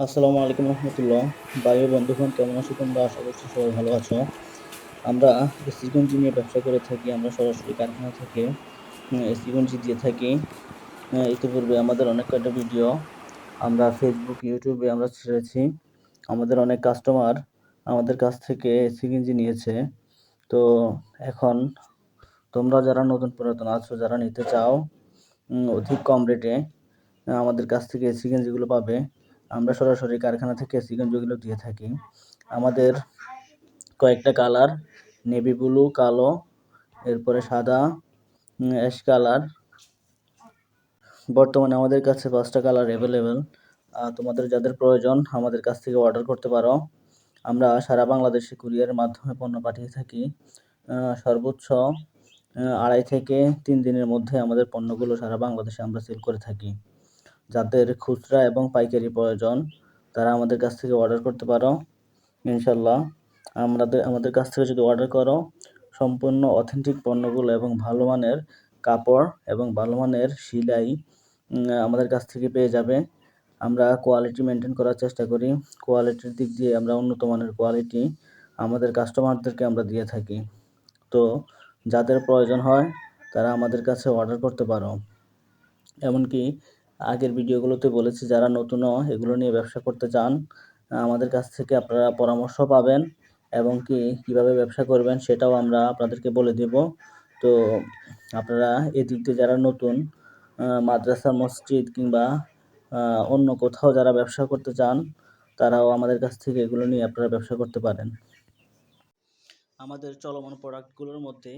আসসালামু আলাইকুম রহমতুল্লাহ। ভাই ও বন্ধুগণ, কেমন আছো তোমরা? আশা করছি সবাই ভালো আছো। আমরা এসি গঞ্জি নিয়ে ব্যবসা করে থাকি। আমরা সরাসরি কারখানা থেকে এসি গঞ্জি দিয়ে থাকি। ইতিপূর্বে আমাদের অনেক কয়টা ভিডিও আমরা ফেসবুক, ইউটিউবে আমরা ছেড়েছি। আমাদের অনেক কাস্টমার আমাদের কাছ থেকে এসি গঞ্জি নিয়েছে। তো এখন তোমরা যারা নতুন পুরাতন আছো, যারা নিতে চাও অধিক কম রেটে আমাদের কাছ থেকে এসি গেঞ্জিগুলো পাবে। আমরা সরাসরি কারখানা থেকে এসি গেঞ্জিগুলো দিয়ে থাকি। আমাদের কয়েকটা কালার, নেভি ব্লু, কালো, এরপরে সাদা, অ্যাশ কালার। বর্তমানে আমাদের কাছে 5টা কালার অ্যাভেলেবেল। তোমাদের যাদের প্রয়োজন আমাদের কাছ থেকে অর্ডার করতে পারো। আমরা সারা বাংলাদেশে কুরিয়ারের মাধ্যমে পণ্য পাঠিয়ে থাকি। সর্বোচ্চ 2.5 থেকে 3 দিনের মধ্যে আমাদের পণ্যগুলো সারা বাংলাদেশে আমরা সেল করে থাকি। যাদের খুচরা এবং পাইকারি প্রয়োজন তারা আমাদের কাছ থেকে অর্ডার করতে পারো। ইনশাল্লাহ আমাদের কাছ থেকে যদি অর্ডার করো, সম্পূর্ণ অথেন্টিক পণ্যগুলো এবং ভালো মানের কাপড় এবং ভালো মানের সেলাই আমাদের কাছ থেকে পেয়ে যাবে। আমরা কোয়ালিটি মেনটেন করার চেষ্টা করি। কোয়ালিটির দিক দিয়ে আমরা উন্নত মানের কোয়ালিটি আমাদের কাস্টমারদেরকে আমরা দিয়ে থাকি। তো যাদের প্রয়োজন হয় তারা আমাদের কাছে অর্ডার করতে পারো। এমনকি আগের ভিডিওগুলোতে বলেছি, যারা নতুনও এগুলো নিয়ে ব্যবসা করতে চান আমাদের কাছ থেকে আপনারা পরামর্শ পাবেন এবং কীভাবে ব্যবসা করবেন সেটাও আমরা আপনাদেরকে বলে দেব। তো আপনারা এদিক দিয়ে যারা নতুন মাদ্রাসা, মসজিদ কিংবা অন্য কোথাও যারা ব্যবসা করতে চান তারাও আমাদের কাছ থেকে এগুলো নিয়ে আপনারা ব্যবসা করতে পারেন। আমাদের চলমান প্রোডাক্টগুলোর মধ্যে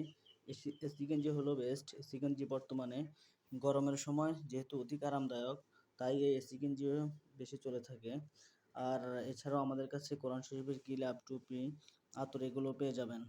এসি গেঞ্জি হলো বেস্ট। এসি গেঞ্জি বর্তমানে গরমের সময় যেহেতু অধিক আরামদায়ক, তাই এই এসি গেঞ্জি বেশি চলে থাকে। আর এছাড়াও আমাদের কাছে কোরআন শরীফের গিলাফ, টুপি, আতর এগুলো পেয়ে যাবেন।